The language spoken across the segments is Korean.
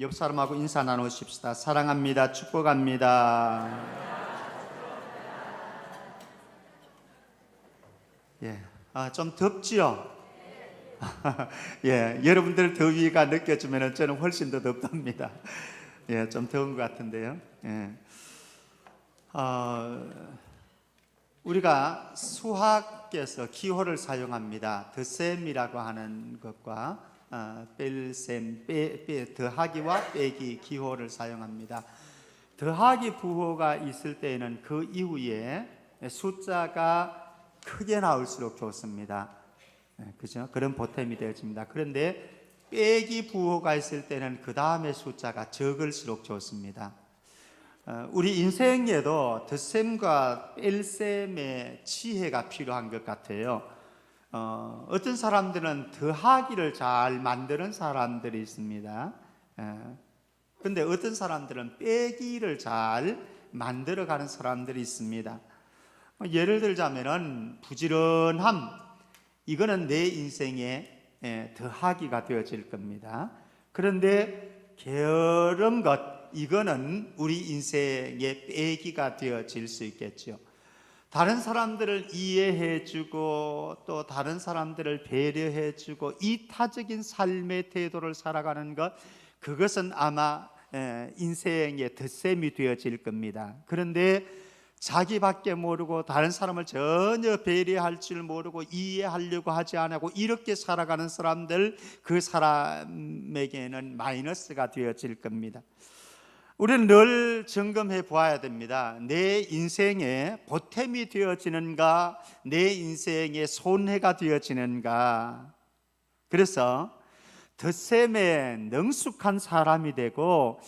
옆 사람하고 인사 나누십시다. 사랑합니다. 축복합니다. 예, 좀 덥지요? 예, 여러분들 더위가 느껴지면 저는 훨씬 더 덥답니다. 예, 좀 더운 것 같은데요. 예. 우리가 수학에서 기호를 사용합니다. 덧셈이라고 하는 것과 뺄셈, 더하기와 빼기 기호를 사용합니다. 더하기 부호가 있을 때에는 그 이후에 숫자가 크게 나올수록 좋습니다. 그죠? 그런 보탬이 되어집니다. 그런데 빼기 부호가 있을 때는 그 다음에 숫자가 적을수록 좋습니다. 우리 인생에도 덧셈과 뺄셈의 지혜가 필요한 것 같아요. 어떤 사람들은 더하기를 잘 만드는 사람들이 있습니다. 근데 어떤 사람들은 빼기를 잘 만들어가는 사람들이 있습니다. 예를 들자면은 부지런함, 이거는 내 인생의 더하기가 되어질 겁니다. 그런데 게으른 것, 이거는 우리 인생의 빼기가 되어질 수 있겠죠. 다른 사람들을 이해해주고 또 다른 사람들을 배려해주고 이타적인 삶의 태도를 살아가는 것, 그것은 아마 인생의 덧셈이 되어질 겁니다. 그런데 자기밖에 모르고 다른 사람을 전혀 배려할 줄 모르고 이해하려고 하지 않고 이렇게 살아가는 사람들, 그 사람에게는 마이너스가 되어질 겁니다. 우리는 늘 점검해 보아야 됩니다. 내 인생에 보탬이 되어지는가, 내 인생에 손해가 되어지는가. 그래서 덧셈에 능숙한 사람이 되고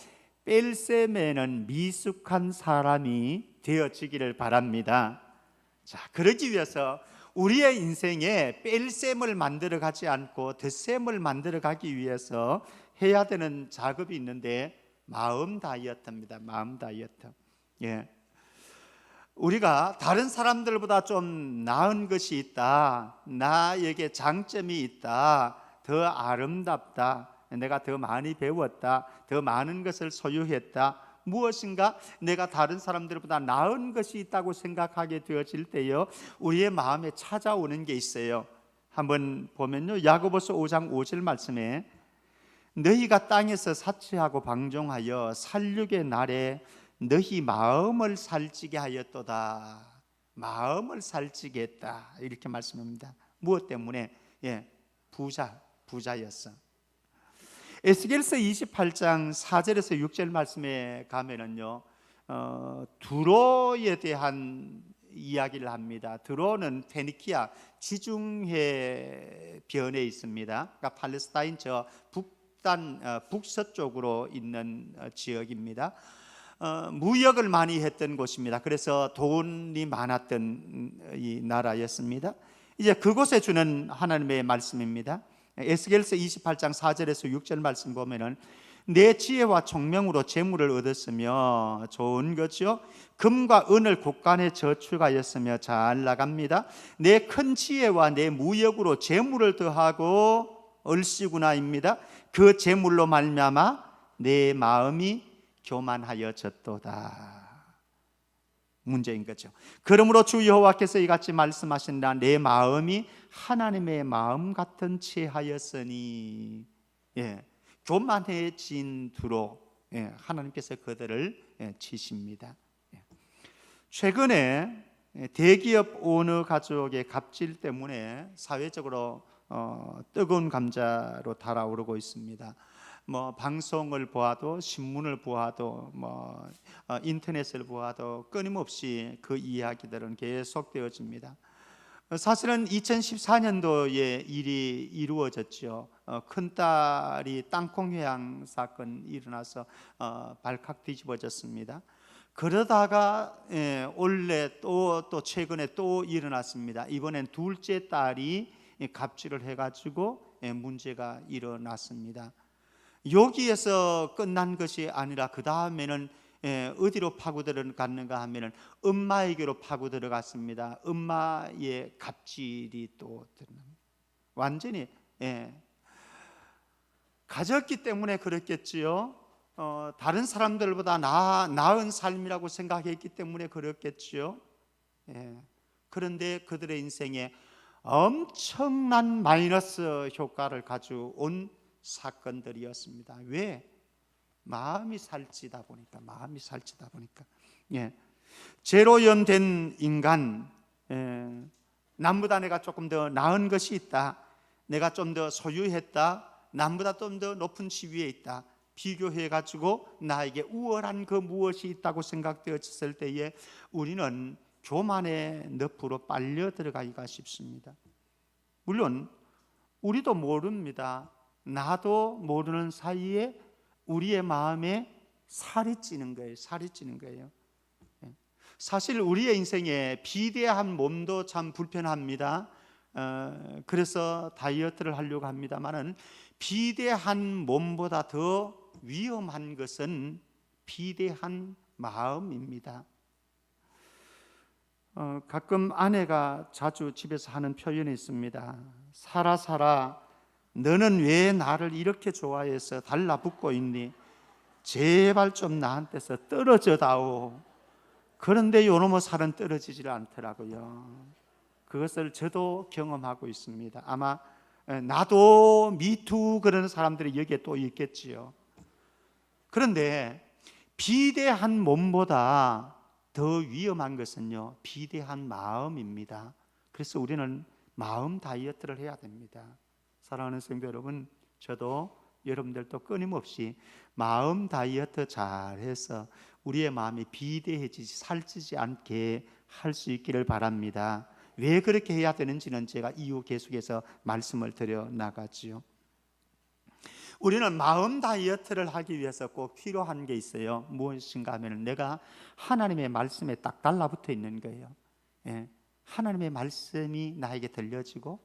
뺄셈에는 미숙한 사람이 되어지기를 바랍니다. 자, 그러기 위해서 우리의 인생에 뺄셈을 만들어 가지 않고 덧셈을 만들어 가기 위해서 해야 되는 작업이 있는데 마음 다이어트입니다. 마음 다이어트. 예. 우리가 다른 사람들보다 좀 나은 것이 있다, 나에게 장점이 있다, 더 아름답다, 내가 더 많이 배웠다, 더 많은 것을 소유했다, 무엇인가 내가 다른 사람들보다 나은 것이 있다고 생각하게 되어질 때요, 우리의 마음에 찾아오는 게 있어요. 한번 보면요, 야고보서 5장 5절 말씀에 너희가 땅에서 사치하고 방종하여 살육의 날에 너희 마음을 살찌게 하였도다. 마음을 살찌게 했다, 이렇게 말씀합니다. 무엇 때문에? 부자였어. 에스겔서 28장 4절에서 6절 말씀에 가면은요, 두로에 대한 이야기를 합니다. 두로는 페니키아 지중해 변에 있습니다. 그러니까 팔레스타인 저 북서쪽으로 있는 지역입니다. 무역을 많이 했던 곳입니다. 그래서 돈이 많았던 이 나라였습니다. 이제 그곳에 주는 하나님의 말씀입니다. 에스겔서 28장 4절에서 6절 말씀 보면은 내 지혜와 총명으로 재물을 얻었으며 좋은 거죠. 금과 은을 곳간에 저축하였으며 잘 나갑니다. 내 큰 지혜와 내 무역으로 재물을 더하고 얼씨구나입니다. 그 재물로 말미암아 내 마음이 교만하여졌도다. 문제인 거죠. 그러므로 주 여호와께서 이같이 말씀하신다. 내 마음이 하나님의 마음 같은 채하였으니, 교만해진 두로, 하나님께서 그들을 치십니다. 최근에 대기업 오너 가족의 갑질 때문에 사회적으로 뜨거운 감자로 달아오르고 있습니다. 방송을 보아도 신문을 보아도 인터넷을 보아도 끊임없이 그 이야기들은 계속되어집니다. 사실은 2014년도에 일이 이루어졌죠. 큰딸이 땅콩회항 사건이 일어나서 발칵 뒤집어졌습니다. 그러다가 올해 또 최근에 또 일어났습니다. 이번엔 둘째 딸이 갑질을 해가지고 문제가 일어났습니다. 여기에서 끝난 것이 아니라 그 다음에는 어디로 파고 들어갔는가 하면은 엄마에게로 파고 들어갔습니다. 엄마의 갑질이 또 완전히 가졌기 때문에 그랬겠지요. 다른 사람들보다 나은 삶이라고 생각했기 때문에 그렇겠지요. 그런데 그들의 인생에 엄청난 마이너스 효과를 가져온 사건들이었습니다. 왜? 마음이 살찌다 보니까. 제로염된 인간, 남보다 내가 조금 더 나은 것이 있다, 내가 좀 더 소유했다, 남보다 좀 더 높은 지위에 있다, 비교해 가지고 나에게 우월한 그 무엇이 있다고 생각되었을 때에 우리는 교만의 늪으로 빨려 들어가기가 쉽습니다. 물론 우리도 모릅니다. 나도 모르는 사이에 우리의 마음에 살이 찌는 거예요. 사실 우리의 인생에 비대한 몸도 참 불편합니다. 그래서 다이어트를 하려고 합니다만은 비대한 몸보다 더 위험한 것은 비대한 마음입니다. 가끔 아내가 자주 집에서 하는 표현이 있습니다. 살아 너는 왜 나를 이렇게 좋아해서 달라붙고 있니? 제발 좀 나한테서 떨어져 다오. 그런데 요놈의 살은 떨어지질 않더라고요. 그것을 저도 경험하고 있습니다. 아마 나도 미투 그러는 사람들이 여기에 또 있겠지요. 그런데 비대한 몸보다 더 위험한 것은요, 비대한 마음입니다. 그래서 우리는 마음 다이어트를 해야 됩니다. 사랑하는 성도 여러분, 저도 여러분들도 끊임없이 마음 다이어트 잘해서 우리의 마음이 비대해지지 살찌지 않게 할 수 있기를 바랍니다. 왜 그렇게 해야 되는지는 제가 이후 계속해서 말씀을 드려 나가지요. 우리는 마음 다이어트를 하기 위해서 꼭 필요한 게 있어요. 무엇인가 하면 내가 하나님의 말씀에 딱 달라붙어 있는 거예요. 하나님의 말씀이 나에게 들려지고,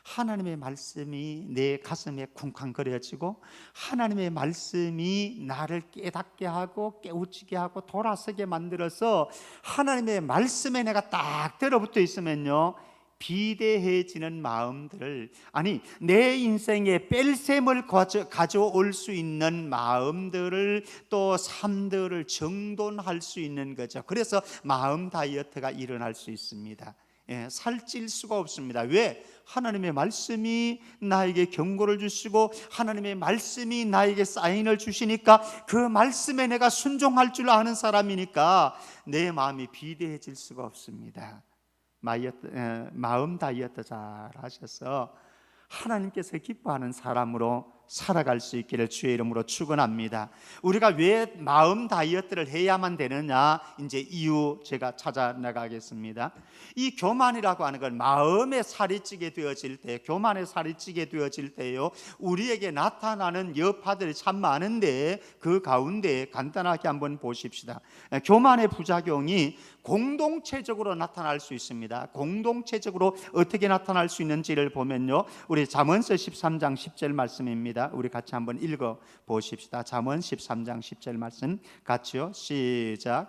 하나님의 말씀이 내 가슴에 쿵쾅거려지고, 하나님의 말씀이 나를 깨닫게 하고 깨우치게 하고 돌아서게 만들어서 하나님의 말씀에 내가 딱 들어붙어 있으면요, 비대해지는 마음들을, 아니 내 인생에 뺄셈을 가져올 수 있는 마음들을, 또 삶들을 정돈할 수 있는 거죠. 그래서 마음 다이어트가 일어날 수 있습니다. 살찔 수가 없습니다. 왜? 하나님의 말씀이 나에게 경고를 주시고 하나님의 말씀이 나에게 사인을 주시니까, 그 말씀에 내가 순종할 줄 아는 사람이니까 내 마음이 비대해질 수가 없습니다. 마음 다이어트 잘 하셔서 하나님께서 기뻐하는 사람으로 살아갈 수 있기를 주의 이름으로 축원합니다. 우리가 왜 마음 다이어트를 해야만 되느냐, 이제 이유 제가 찾아 나가겠습니다. 이 교만이라고 하는 건 마음에 살이 찌게 되어질 때, 교만에 살이 찌게 되어질 때요, 우리에게 나타나는 여파들이 참 많은데 그 가운데 간단하게 한번 보십시다. 교만의 부작용이 공동체적으로 나타날 수 있습니다. 공동체적으로 어떻게 나타날 수 있는지를 보면요, 우리 잠언서 13장 10절 말씀입니다. 우리 같이 한번 읽어 보십시다. 잠언 13장 10절 말씀 같이요. 시작.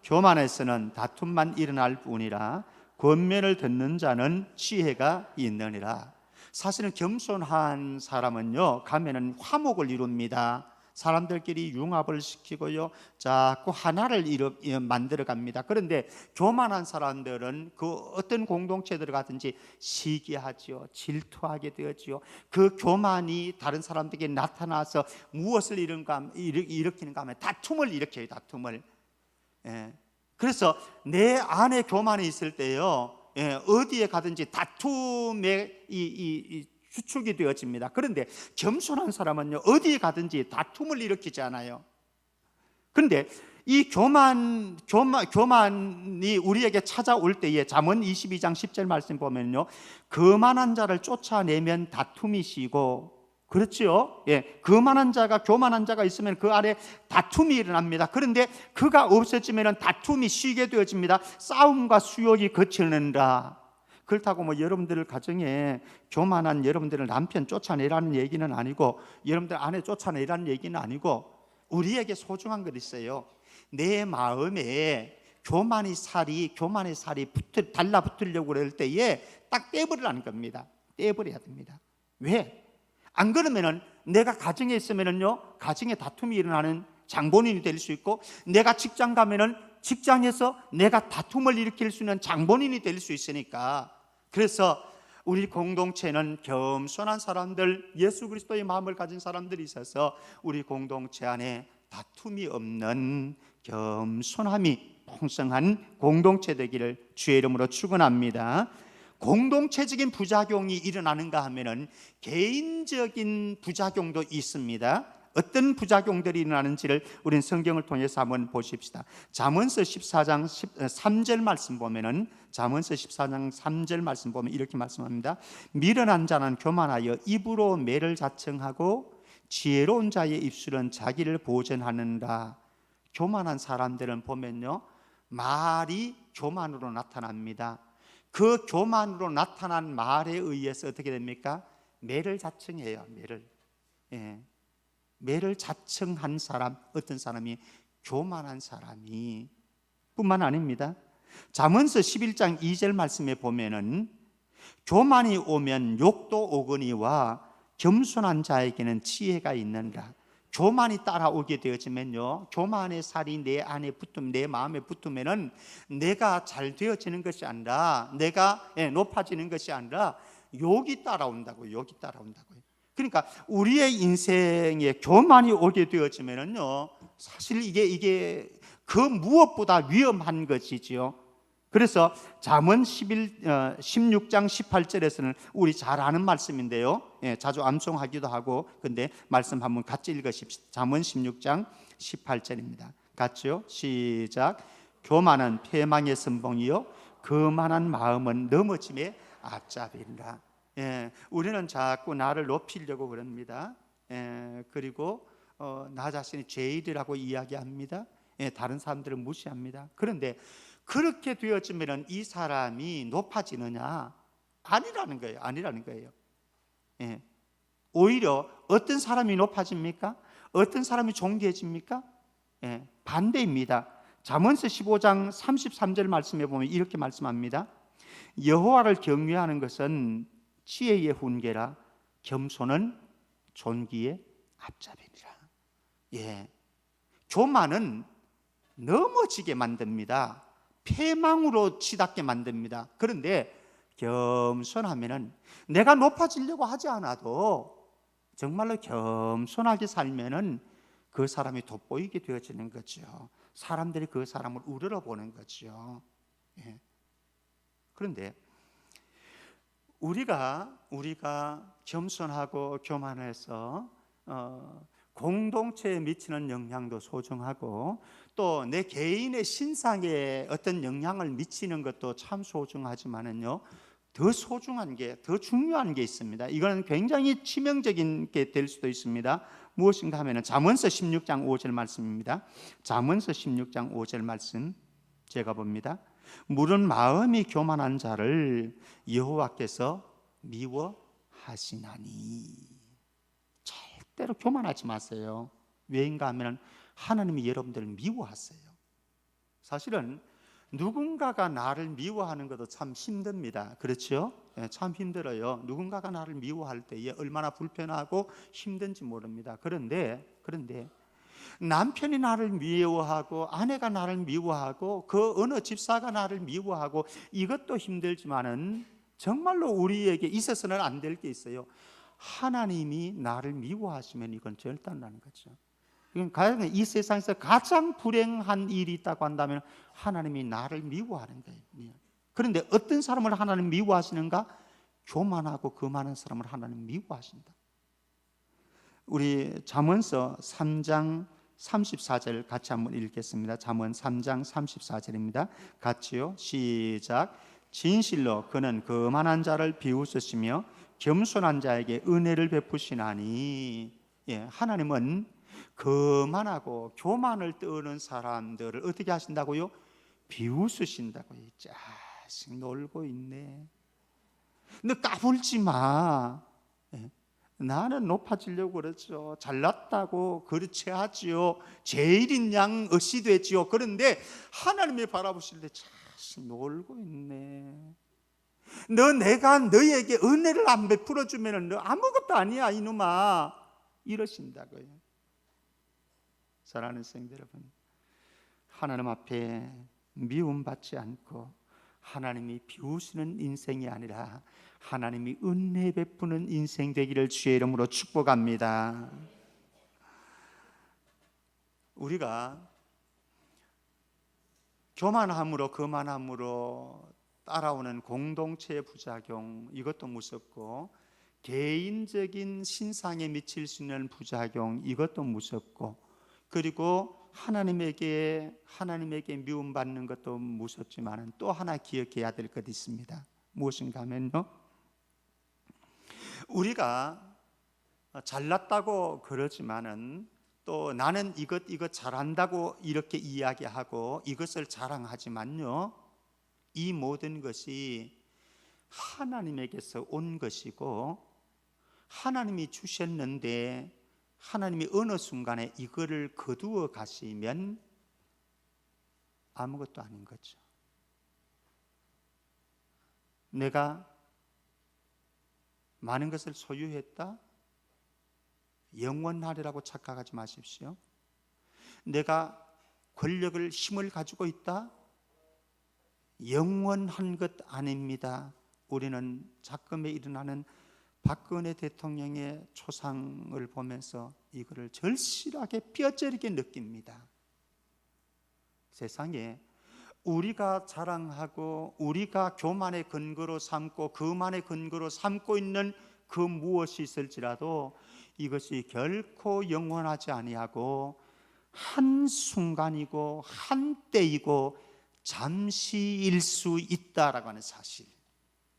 교만에서는 다툼만 일어날 뿐이라 권면을 듣는 자는 지혜가 있느니라. 사실은 겸손한 사람은요, 가면은 화목을 이룹니다. 사람들끼리 융합을 시키고요, 자꾸 하나를 만들어 갑니다. 그런데 교만한 사람들은 그 어떤 공동체에 들어가든지 시기하지요, 질투하게 되었지요. 그 교만이 다른 사람들에게 나타나서 무엇을 일으키는가 하면 다툼을 일으켜요. 다툼을. 그래서 내 안에 교만이 있을 때요, 어디에 가든지 다툼의 주축이 되어집니다. 그런데 겸손한 사람은요, 어디에 가든지 다툼을 일으키지 않아요. 그런데 이 교만이 우리에게 찾아올 때에 잠언 22장 10절 말씀 보면요, 거만한 자를 쫓아내면 다툼이 시고, 그렇죠? 거만한 자가, 교만한 자가 있으면 그 아래 다툼이 일어납니다. 그런데 그가 없어지면 다툼이 쉬게 되어집니다. 싸움과 수욕이 그치는다. 그렇다고 뭐 여러분들 가정에 교만한 여러분들을 남편 쫓아내라는 얘기는 아니고, 여러분들 아내 쫓아내라는 얘기는 아니고, 우리에게 소중한 것 있어요. 내 마음에 교만의 살이 달라붙으려고 그럴 때에 딱 떼버리라는 겁니다. 떼버려야 됩니다. 왜? 안 그러면은 내가 가정에 있으면은요, 가정에 다툼이 일어나는 장본인이 될 수 있고, 내가 직장 가면은 직장에서 내가 다툼을 일으킬 수 있는 장본인이 될 수 있으니까, 그래서 우리 공동체는 겸손한 사람들, 예수 그리스도의 마음을 가진 사람들이 있어서 우리 공동체 안에 다툼이 없는 겸손함이 풍성한 공동체 되기를 주의 이름으로 축원합니다. 공동체적인 부작용이 일어나는가 하면은 개인적인 부작용도 있습니다. 어떤 부작용들이 일어나는지를 우리는 성경을 통해서 한번 보십시다. 잠언서 14장 3절 말씀 보면은, 잠언서 14장 3절 말씀 보면 이렇게 말씀합니다. 미련한 자는 교만하여 입으로 매를 자청하고 지혜로운 자의 입술은 자기를 보전하는다. 교만한 사람들은 보면요, 말이 교만으로 나타납니다. 그 교만으로 나타난 말에 의해서 어떻게 됩니까? 매를 자청해요. 매를 자청한 사람, 어떤 사람이 교만한 사람이 뿐만 아닙니다. 잠언서 11장 2절 말씀에 보면은 교만이 오면 욕도 오거니와 겸손한 자에게는 지혜가 있는다. 교만이 따라오게 되어지면요, 교만의 살이 내 안에 붙으면, 내 마음에 붙으면은 내가 잘 되어지는 것이 아니라, 내가 높아지는 것이 아니라 욕이 따라온다고요. 욕이 따라온다고요. 그러니까 우리의 인생에 교만이 오게 되어지면은요, 사실 이게 그 무엇보다 위험한 것이지요. 그래서 잠언 16장 18절에서는 우리 잘 아는 말씀인데요, 자주 암송하기도 하고, 근데 말씀 한번 같이 읽으십시다. 잠언 16장 18절입니다. 같이요, 시작. 교만은 패망의 선봉이요 거만한 마음은 넘어짐의 앞잡이라. 우리는 자꾸 나를 높이려고 그럽니다. 그리고 나 자신이 제일이라고 이야기합니다. 다른 사람들을 무시합니다. 그런데 그렇게 되어지면 이 사람이 높아지느냐? 아니라는 거예요. 아니라는 거예요. 오히려 어떤 사람이 높아집니까? 어떤 사람이 존귀해집니까? 반대입니다. 잠언서 15장 33절 말씀에 보면 이렇게 말씀합니다. 여호와를 경외하는 것은 지혜의 훈계라 겸손은 존귀의 앞잡이니라. 교만은 넘어지게 만듭니다. 패망으로 치닫게 만듭니다. 그런데 겸손하면은, 내가 높아지려고 하지 않아도 정말로 겸손하게 살면은 그 사람이 돋보이게 되어지는 거죠. 사람들이 그 사람을 우러러보는 거죠. 그런데 우리가 겸손하고 교만해서 공동체에 미치는 영향도 소중하고, 또 내 개인의 신상에 어떤 영향을 미치는 것도 참 소중하지만은요, 더 소중한 게, 더 중요한 게 있습니다. 이거는 굉장히 치명적인 게 될 수도 있습니다. 무엇인가 하면은 잠언서 16장 5절 말씀입니다. 잠언서 16장 5절 말씀 제가 봅니다. 물은 마음이 교만한 자를 여호와께서 미워하시나니. 절대로 교만하지 마세요. 왜인가 하면 하나님이 여러분들을 미워하세요. 사실은 누군가가 나를 미워하는 것도 참 힘듭니다. 그렇죠? 참 힘들어요. 누군가가 나를 미워할 때에 얼마나 불편하고 힘든지 모릅니다. 그런데 남편이 나를 미워하고, 아내가 나를 미워하고, 그 어느 집사가 나를 미워하고, 이것도 힘들지만은 정말로 우리에게 있어서는 안 될 게 있어요. 하나님이 나를 미워하시면 이건 절단나는 거죠. 이 세상에서 가장 불행한 일이 있다고 한다면 하나님이 나를 미워하는 거예요. 그런데 어떤 사람을 하나님 미워하시는가? 교만하고 거만한 사람을 하나님 미워하신다. 우리 잠언서 3장 34절 같이 한번 읽겠습니다. 잠언 3장 34절입니다. 같이요, 시작. 진실로 그는 거만한 자를 비웃으시며 겸손한 자에게 은혜를 베푸시나니. 하나님은 거만하고 교만을 떠는 사람들을 어떻게 하신다고요? 비웃으신다고요. 자식 놀고 있네, 너 까불지 마. 나는 높아지려고 그러죠. 잘났다고 그렇게 하지요. 제일인 양 어시 되지요. 그런데 하나님이 바라보실 때 자식 놀고 있네. 내가 너에게 은혜를 안 베풀어 주면은 너 아무것도 아니야, 이놈아. 이러신다고요. 사랑하는 성도 여러분, 하나님 앞에 미움받지 않고 하나님이 비우시는 인생이 아니라 하나님이 은혜 베푸는 인생 되기를 주의 이름으로 축복합니다. 우리가 교만함으로 거만함으로 따라오는 공동체의 부작용, 이것도 무섭고, 개인적인 신상에 미칠 수 있는 부작용, 이것도 무섭고, 그리고 하나님에게 미움받는 것도 무섭지만 또 하나 기억해야 될 것이 있습니다. 무엇인가 하면요, 우리가 잘났다고 그러지만은 또 나는 이것 잘한다고 이렇게 이야기하고 이것을 자랑하지만요, 이 모든 것이 하나님에게서 온 것이고 하나님이 주셨는데 하나님이 어느 순간에 이거를 거두어 가시면 아무것도 아닌 거죠. 내가 많은 것을 소유했다? 영원하리라고 착각하지 마십시오. 내가 권력을, 힘을 가지고 있다? 영원한 것 아닙니다. 우리는 작금에 일어나는 박근혜 대통령의 초상을 보면서 이거를 절실하게 뼈저리게 느낍니다. 세상에 우리가 자랑하고 우리가 교만의 근거로 삼고 그만의 근거로 삼고 있는 그 무엇이 있을지라도 이것이 결코 영원하지 아니하고 한순간이고 한때이고 잠시일 수 있다라고 하는 사실.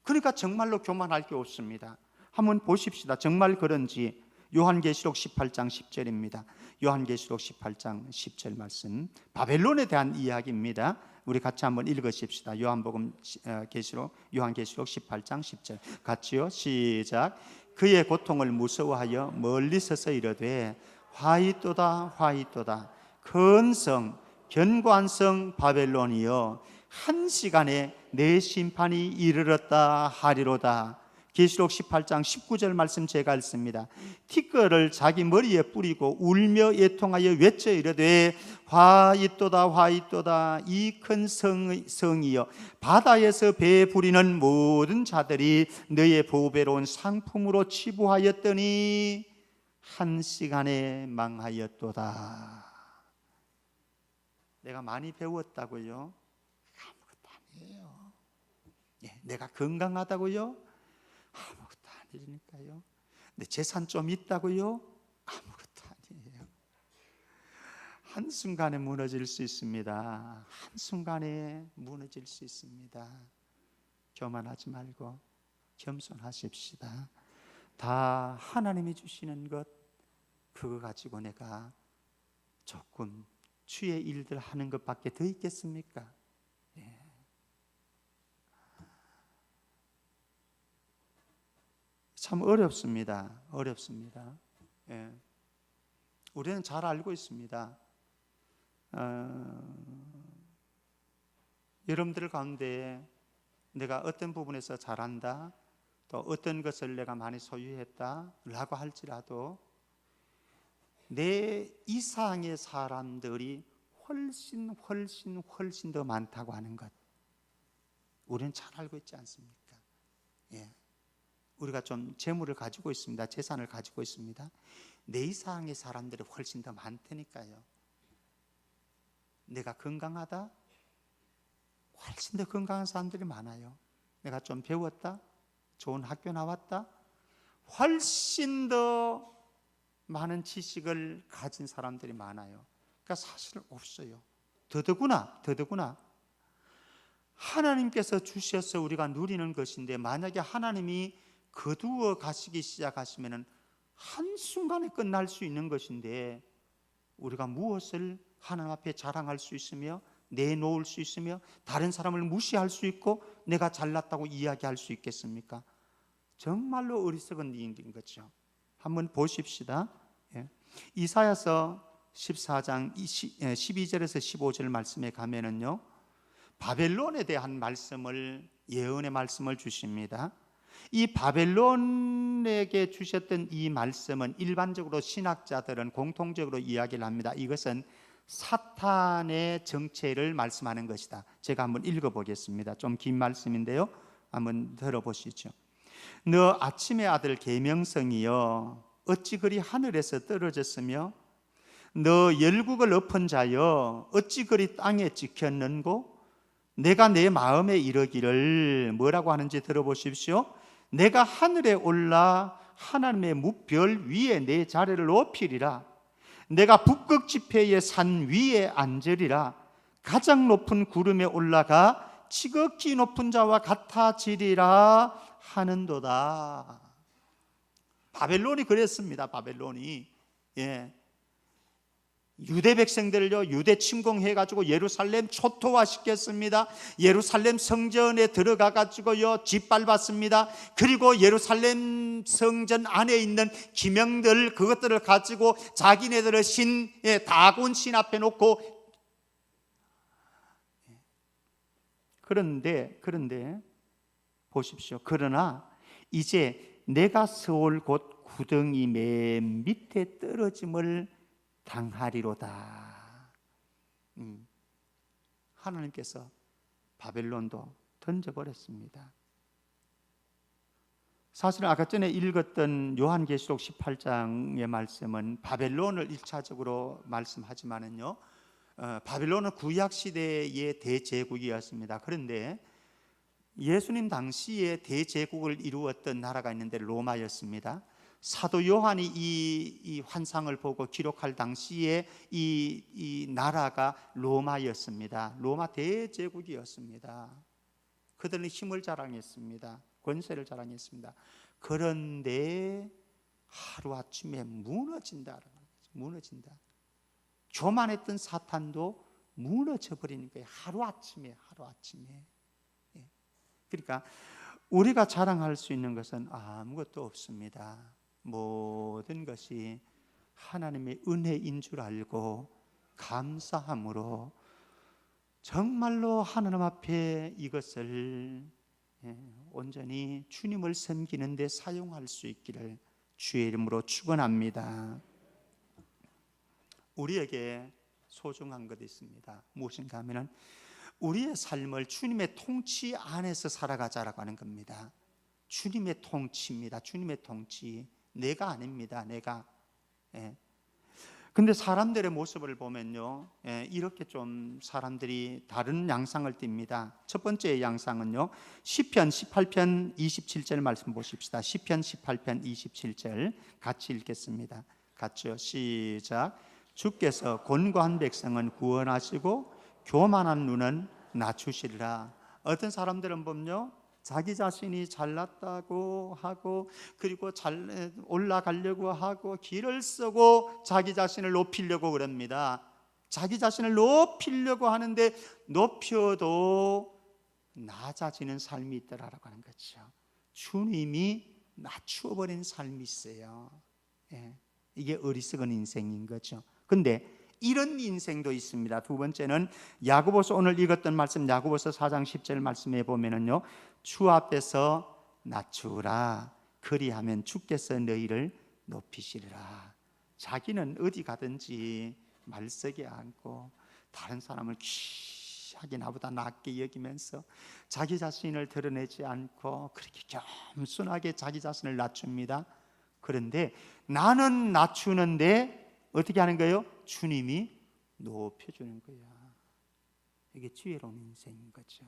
그러니까 정말로 교만할 게 없습니다. 한번 보십시다. 정말 그런지. 요한계시록 18장 10절입니다. 요한계시록 18장 10절 말씀, 바벨론에 대한 이야기입니다. 우리 같이 한번 읽으십시다. 요한계시록 18장 10절 같이요. 시작. 그의 고통을 무서워하여 멀리 서서 이르되 화이또다 화이또다 큰 성 견고한 성 바벨론이여 한 시간에 내 심판이 이르렀다 하리로다. 계시록 18장 19절 말씀 제가 읽습니다. 티끌을 자기 머리에 뿌리고 울며 애통하여 외쳐 이르되 화이또다 화이또다 이 큰 성이여 바다에서 배 부리는 모든 자들이 너의 보배로운 상품으로 치부하였더니 한 시간에 망하였도다. 내가 많이 배웠다고요? 아무것도 아니에요. 내가 건강하다고요? 아무것도 아니니까요. 내 재산 좀 있다고요? 아무것도 아니에요. 한순간에 무너질 수 있습니다. 한순간에 무너질 수 있습니다. 교만하지 말고 겸손하십시다. 다 하나님이 주시는 것, 그거 가지고 내가 조금 주의 일들 하는 것밖에 더 있겠습니까? 참 어렵습니다. 우리는 잘 알고 있습니다. 여러분들 가운데 내가 어떤 부분에서 잘한다, 또 어떤 것을 내가 많이 소유했다 라고 할지라도 내 이상의 사람들이 훨씬 더 많다고 하는 것, 우리는 잘 알고 있지 않습니까? 우리가 좀 재물을 가지고 있습니다. 재산을 가지고 있습니다. 내 이상의 사람들이 훨씬 더 많다니까요. 내가 건강하다? 훨씬 더 건강한 사람들이 많아요. 내가 좀 배웠다? 좋은 학교 나왔다? 훨씬 더 많은 지식을 가진 사람들이 많아요. 그러니까 사실 없어요. 더더구나 하나님께서 주셔서 우리가 누리는 것인데, 만약에 하나님이 거두어 가시기 시작하시면 한순간에 끝날 수 있는 것인데, 우리가 무엇을 하나님 앞에 자랑할 수 있으며 내놓을 수 있으며 다른 사람을 무시할 수 있고 내가 잘났다고 이야기할 수 있겠습니까? 정말로 어리석은 일인 거죠. 한번 보십시다. 이사야서 14장 12절에서 15절 말씀에 가면은요, 바벨론에 대한 말씀을, 예언의 말씀을 주십니다. 이 바벨론에게 주셨던 이 말씀은 일반적으로 신학자들은 공통적으로 이야기를 합니다. 이것은 사탄의 정체를 말씀하는 것이다. 제가 한번 읽어보겠습니다. 좀 긴 말씀인데요, 한번 들어보시죠. 너 아침의 아들 계명성이여, 어찌 그리 하늘에서 떨어졌으며 너 열국을 엎은 자여, 어찌 그리 땅에 찍혔는고? 내가 내 마음에 이르기를 뭐라고 하는지 들어보십시오. 내가 하늘에 올라 하나님의 무별 위에 내 자리를 높이리라. 내가 북극 지폐의 산 위에 앉으리라. 가장 높은 구름에 올라가 지극히 높은 자와 같아지리라 하는도다. 바벨론이 그랬습니다. 바벨론이, 예, 유대 백성들을요, 유대 침공해가지고 예루살렘 초토화시켰습니다. 예루살렘 성전에 들어가가지고요, 짓밟았습니다. 그리고 예루살렘 성전 안에 있는 기명들, 그것들을 가지고 자기네들의 신, 다곤 신 앞에 놓고, 그런데 보십시오. 그러나 이제 내가 서올 곳 구덩이 맨 밑에 떨어짐을 당하리로다. 하나님께서 바벨론도 던져버렸습니다. 사실은 아까 전에 읽었던 요한계시록 18장의 말씀은 바벨론을 1차적으로 말씀하지만은요, 바벨론은 구약시대의 대제국이었습니다. 그런데 예수님 당시에 대제국을 이루었던 나라가 있는데 로마였습니다. 사도 요한이 이 환상을 보고 기록할 당시에 이 나라가 로마였습니다. 로마 대제국이었습니다. 그들은 힘을 자랑했습니다. 권세를 자랑했습니다. 그런데 하루아침에 무너진다. 교만했던 사탄도 무너져 버리는 거예요. 하루아침에. 그러니까 우리가 자랑할 수 있는 것은 아무것도 없습니다. 모든 것이 하나님의 은혜인 줄 알고 감사함으로 정말로 하나님 앞에 이것을 온전히 주님을 섬기는 데 사용할 수 있기를 주의 이름으로 축원합니다. 우리에게 소중한 것이 있습니다. 무엇인가 하면은 우리의 삶을 주님의 통치 안에서 살아가자라고 하는 겁니다. 주님의 통치입니다. 주님의 통치. 내가 아닙니다. 내가. 근데 사람들의 모습을 보면요, 이렇게 좀 사람들이 다른 양상을 띱니다. 첫 번째 양상은요, 시편 18편 27절 말씀 보십시다. 시편 18편 27절 같이 읽겠습니다. 같이요. 시작. 주께서 곤고한 백성은 구원하시고 교만한 눈은 낮추시리라. 어떤 사람들은 보면요, 자기 자신이 잘났다고 하고, 그리고 잘 올라가려고 하고, 길을 쓰고 자기 자신을 높이려고 그럽니다. 자기 자신을 높이려고 하는데 높여도 낮아지는 삶이 있더라라고 하는 거죠. 주님이 낮추어버린 삶이 있어요. 이게 어리석은 인생인 거죠. 근데 이런 인생도 있습니다. 두 번째는 야고보서, 오늘 읽었던 말씀 야고보서 4장 10절 말씀에 보면은요, 주 앞에서 낮추라. 그리하면 주께서 너희를 높이시리라. 자기는 어디 가든지 말석에 앉고 다른 사람을 귀하게 나보다 낫게 여기면서 자기 자신을 드러내지 않고 그렇게 겸손하게 자기 자신을 낮춥니다. 그런데 나는 낮추는데 어떻게 하는 거예요? 주님이 높여주는 거야. 이게 지혜로운 인생인 거죠.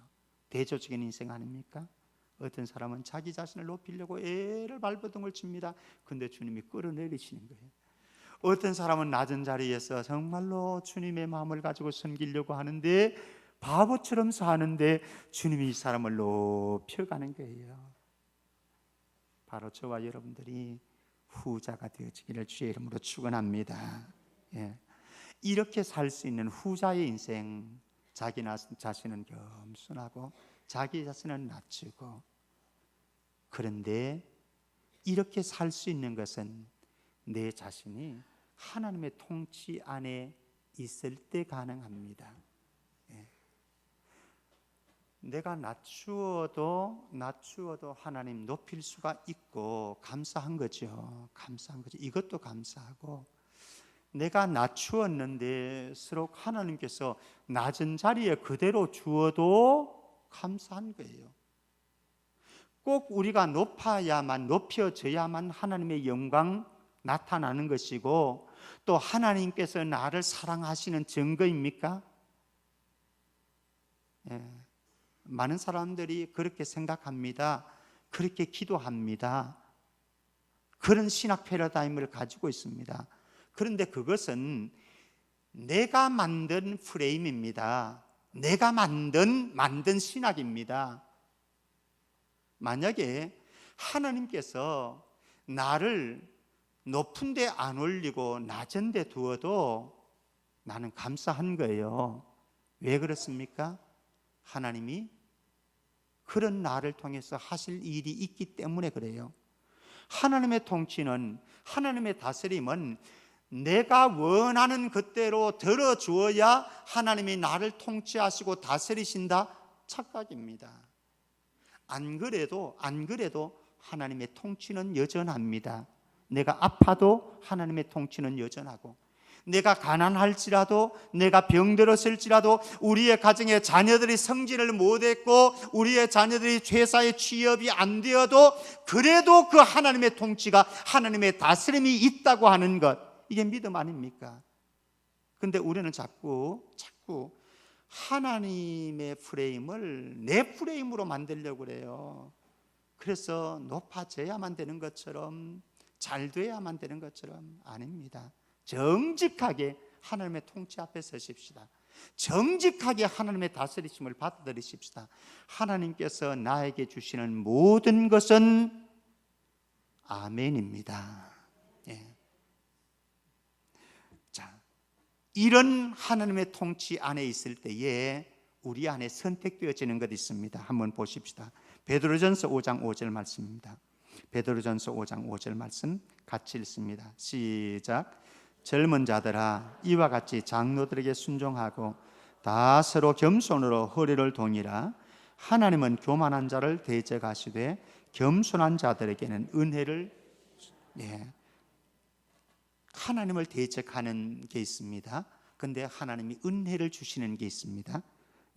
대조적인 인생 아닙니까? 어떤 사람은 자기 자신을 높이려고 애를 발버둥을 칩니다. 근데 주님이 끌어내리시는 거예요. 어떤 사람은 낮은 자리에서 정말로 주님의 마음을 가지고 섬기려고 하는데 바보처럼 사는데 주님이 이 사람을 높여가는 거예요. 바로 저와 여러분들이 후자가 되어지기를 주의 이름으로 축원합니다. 이렇게 살 수 있는 후자의 인생, 자기 자신은 겸손하고 자기 자신은 낮추고, 그런데 이렇게 살 수 있는 것은 내 자신이 하나님의 통치 안에 있을 때 가능합니다. 내가 낮추어도 하나님 높일 수가 있고 감사한 거죠. 감사한 거죠. 이것도 감사하고, 내가 낮추었는데 서로 하나님께서 낮은 자리에 그대로 주어도 감사한 거예요. 꼭 우리가 높여져야만 하나님의 영광 나타나는 것이고, 또 하나님께서 나를 사랑하시는 증거입니까? 많은 사람들이 그렇게 생각합니다. 그렇게 기도합니다. 그런 신학 패러다임을 가지고 있습니다. 그런데 그것은 내가 만든 프레임입니다. 내가 만든 신학입니다. 만약에 하나님께서 나를 높은 데 안 올리고 낮은 데 두어도 나는 감사한 거예요. 왜 그렇습니까? 하나님이 그런 나를 통해서 하실 일이 있기 때문에 그래요. 하나님의 통치는, 하나님의 다스림은 내가 원하는 그대로 들어주어야 하나님이 나를 통치하시고 다스리신다 착각입니다. 안 그래도 하나님의 통치는 여전합니다. 내가 아파도 하나님의 통치는 여전하고, 내가 가난할지라도, 내가 병들었을지라도, 우리의 가정에 자녀들이 성진을 못했고 우리의 자녀들이 회사에 취업이 안 되어도, 그래도 그 하나님의 통치가, 하나님의 다스림이 있다고 하는 것, 이게 믿음 아닙니까? 근데 우리는 자꾸 하나님의 프레임을 내 프레임으로 만들려고 그래요. 그래서 높아져야만 되는 것처럼, 잘 돼야만 되는 것처럼. 아닙니다. 정직하게 하나님의 통치 앞에 서십시다. 정직하게 하나님의 다스리심을 받아들이십시다. 하나님께서 나에게 주시는 모든 것은 아멘입니다. 자, 이런 하나님의 통치 안에 있을 때에 우리 안에 선택되어지는 것이 있습니다. 한번 보십시다. 베드로전서 5장 5절 말씀입니다. 베드로전서 5장 5절 말씀 같이 읽습니다. 시작. 젊은 자들아, 이와 같이 장로들에게 순종하고 다 서로 겸손으로 허리를 동이라. 하나님은 교만한 자를 대적하시되 겸손한 자들에게는 은혜를. 하나님을 대적하는 게 있습니다. 근데 하나님이 은혜를 주시는 게 있습니다.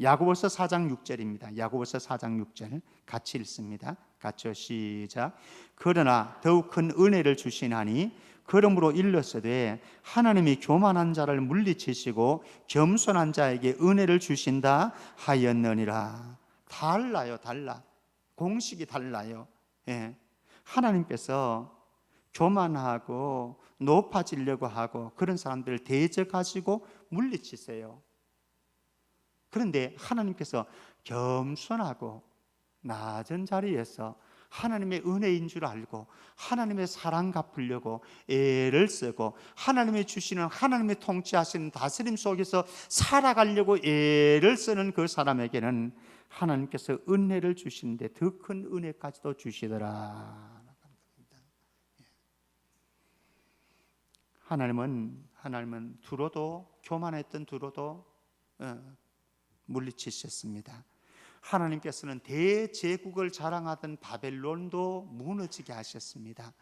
야고보서 4장 6절입니다. 야고보서 4장 6절 같이 읽습니다. 같이 시작. 그러나 더욱 큰 은혜를 주시나니 그러므로 일렀으되 하나님이 교만한 자를 물리치시고 겸손한 자에게 은혜를 주신다 하였느니라. 달라요. 공식이 달라요. 하나님께서 교만하고 높아지려고 하고 그런 사람들을 대적하시고 물리치세요. 그런데 하나님께서 겸손하고 낮은 자리에서 하나님의 은혜인 줄 알고 하나님의 사랑 갚으려고 애를 쓰고 하나님이 주시는, 하나님의 통치하시는 다스림 속에서 살아가려고 애를 쓰는 그 사람에게는 하나님께서 은혜를 주시는데 더 큰 은혜까지도 주시더라. 하나님은 두로도, 교만했던 두로도 물리치셨습니다. 하나님께서는 대제국을 자랑하던 바벨론도 무너지게 하셨습니다.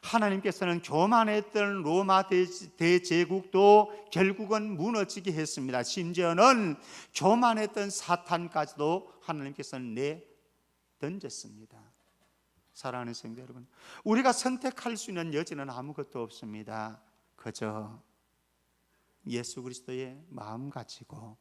하나님께서는 교만했던 로마 대제국도 결국은 무너지게 했습니다. 심지어는 교만했던 사탄까지도 하나님께서는 내던졌습니다. 사랑하는 성도 여러분, 우리가 선택할 수 있는 여지는 아무것도 없습니다. 그저 예수 그리스도의 마음 가지고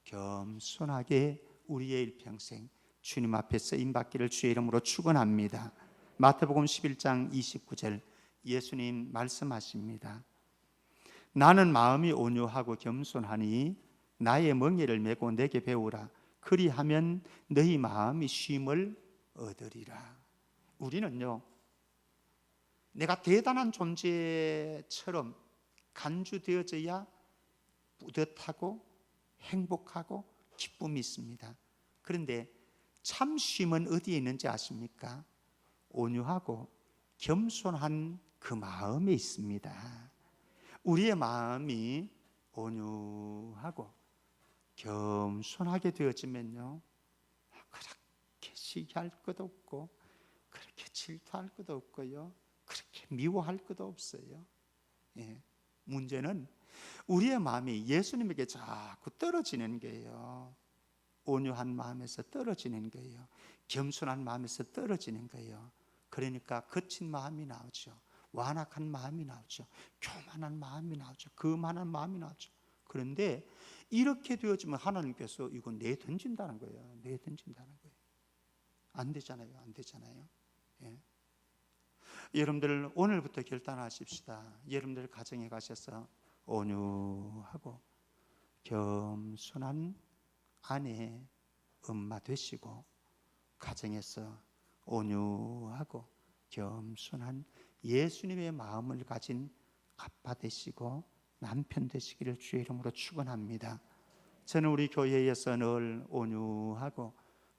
겸손하게 우리의 일평생 주님 앞에 쓰임받기를 주의 이름으로 축원합니다. 마태복음 11장 29절 예수님 말씀하십니다. 나는 마음이 온유하고 겸손하니 나의 멍에를 메고 내게 배우라. 그리하면 너희 마음이 쉼을 얻으리라. 우리는요, 내가 대단한 존재처럼 간주되어져야 뿌듯하고 행복하고 기쁨이 있습니다. 그런데 참 쉼은 어디에 있는지 아십니까? 온유하고 겸손한 그 마음에 있습니다. 우리의 마음이 온유하고 겸손하게 되어지면요, 그렇게 시기할 것도 없고 그렇게 질투할 것도 없고요, 그렇게 미워할 것도 없어요. 예. 문제는 우리의 마음이 예수님에게 자꾸 떨어지는 거예요. 온유한 마음에서 떨어지는 거예요. 겸손한 마음에서 떨어지는 거예요. 그러니까 거친 마음이 나오죠. 완악한 마음이 나오죠. 교만한 마음이 나오죠. 거만한 마음이 나오죠. 그런데 이렇게 되어지면 하나님께서 이거 내던진다는 거예요. 내던진다는 거예요. 안 되잖아요. 안 되잖아요. 예. 여러분들 오늘부터 결단하십시다. 여러분들 가정에 가셔서 온유하고 겸손한 아내, 엄마 되시고, 가정에서 온유하고 겸손한 예수님의 마음을 가진 아빠 되시고 남편 되시기를 주의 이름으로 축원합니다. 저는 우리 교회에서 늘 온유하고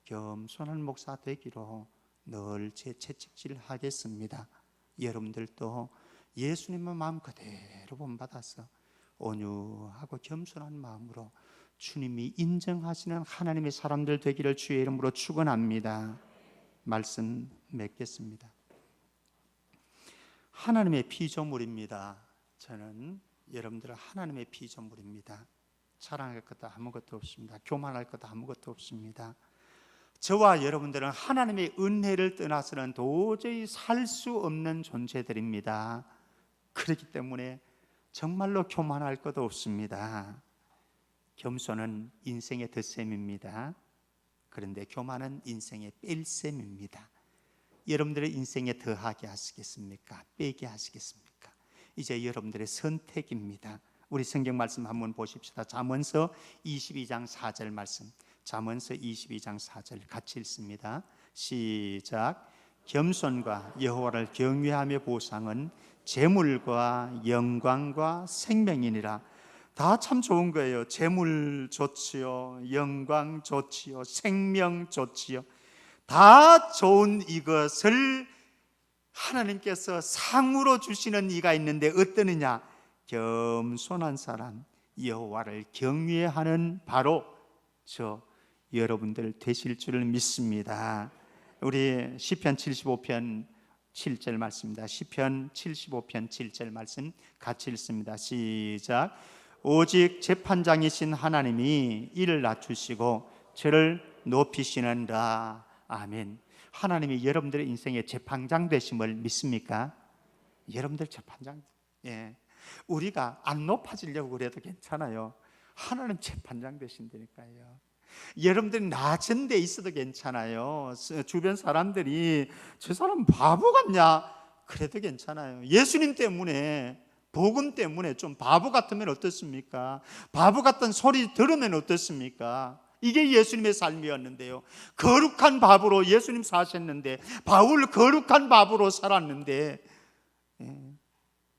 겸손한 목사 되기로 늘 제 채찍질하겠습니다. 여러분들도 예수님의 마음 그대로 본받아서 온유하고 겸손한 마음으로 주님이 인정하시는 하나님의 사람들 되기를 주의 이름으로 축원합니다. 말씀 맺겠습니다. 하나님의 피조물입니다. 저는 여러분들은 하나님의 피조물입니다. 자랑할 것도 아무것도 없습니다. 교만할 것도 아무것도 없습니다. 저와 여러분들은 하나님의 은혜를 떠나서는 도저히 살 수 없는 존재들입니다. 그렇기 때문에 정말로 교만할 것도 없습니다. 겸손은 인생의 덧셈입니다. 그런데 교만은 인생의 뺄셈입니다. 여러분들의 인생에 더하게 하시겠습니까? 빼게 하시겠습니까? 이제 여러분들의 선택입니다. 우리 성경 말씀 한번 보십시다. 잠언서 22장 4절 말씀. 잠언서 22장 4절 같이 읽습니다. 시작. 겸손과 여호와를 경외하며 보상은 재물과 영광과 생명이니라. 다 참 좋은 거예요. 재물 좋지요, 영광 좋지요, 생명 좋지요. 다 좋은 이것을 하나님께서 상으로 주시는 이가 있는데 어떠느냐? 겸손한 사람, 여호와를 경외하는 바로 저 여러분들 되실 줄을 믿습니다. 우리 시편 75편 7절 말씀입니다. 시편 75편 7절 말씀 같이 읽습니다. 시작. 오직 재판장이신 하나님이 이를 낮추시고 저를 높이시는다. 아멘. 하나님이 여러분들의 인생의 재판장 되심을 믿습니까? 여러분들 재판장. 예. 우리가 안 높아지려고 그래도 괜찮아요. 하나님 재판장 되신다니까요. 여러분들이 낮은 데 있어도 괜찮아요. 주변 사람들이 저 사람 바보 같냐? 그래도 괜찮아요. 예수님 때문에, 복음 때문에 좀 바보 같으면 어떻습니까? 바보 같은 소리 들으면 어떻습니까? 이게 예수님의 삶이었는데요. 거룩한 바보로 예수님 사셨는데, 바울 거룩한 바보로 살았는데,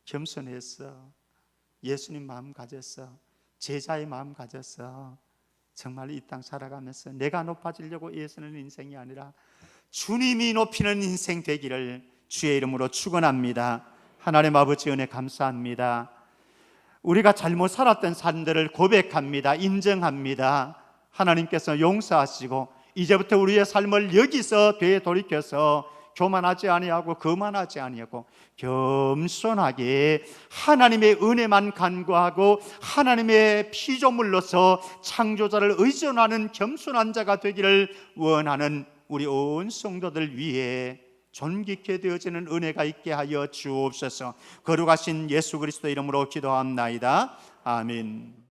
겸손했어. 예수님 마음 가졌어. 제자의 마음 가졌어. 정말 이 땅 살아가면서 내가 높아지려고 애쓰는 인생이 아니라 주님이 높이는 인생 되기를 주의 이름으로 축원합니다. 하나님 아버지 은혜 감사합니다. 우리가 잘못 살았던 삶들을 고백합니다. 인정합니다. 하나님께서 용서하시고 이제부터 우리의 삶을 여기서 되돌이켜서 교만하지 아니하고 거만하지 아니하고 겸손하게 하나님의 은혜만 간구하고 하나님의 피조물로서 창조자를 의존하는 겸손한 자가 되기를 원하는 우리 온 성도들 위해 존귀케 되어지는 은혜가 있게 하여 주옵소서. 거룩하신 예수 그리스도 이름으로 기도합나이다. 아멘.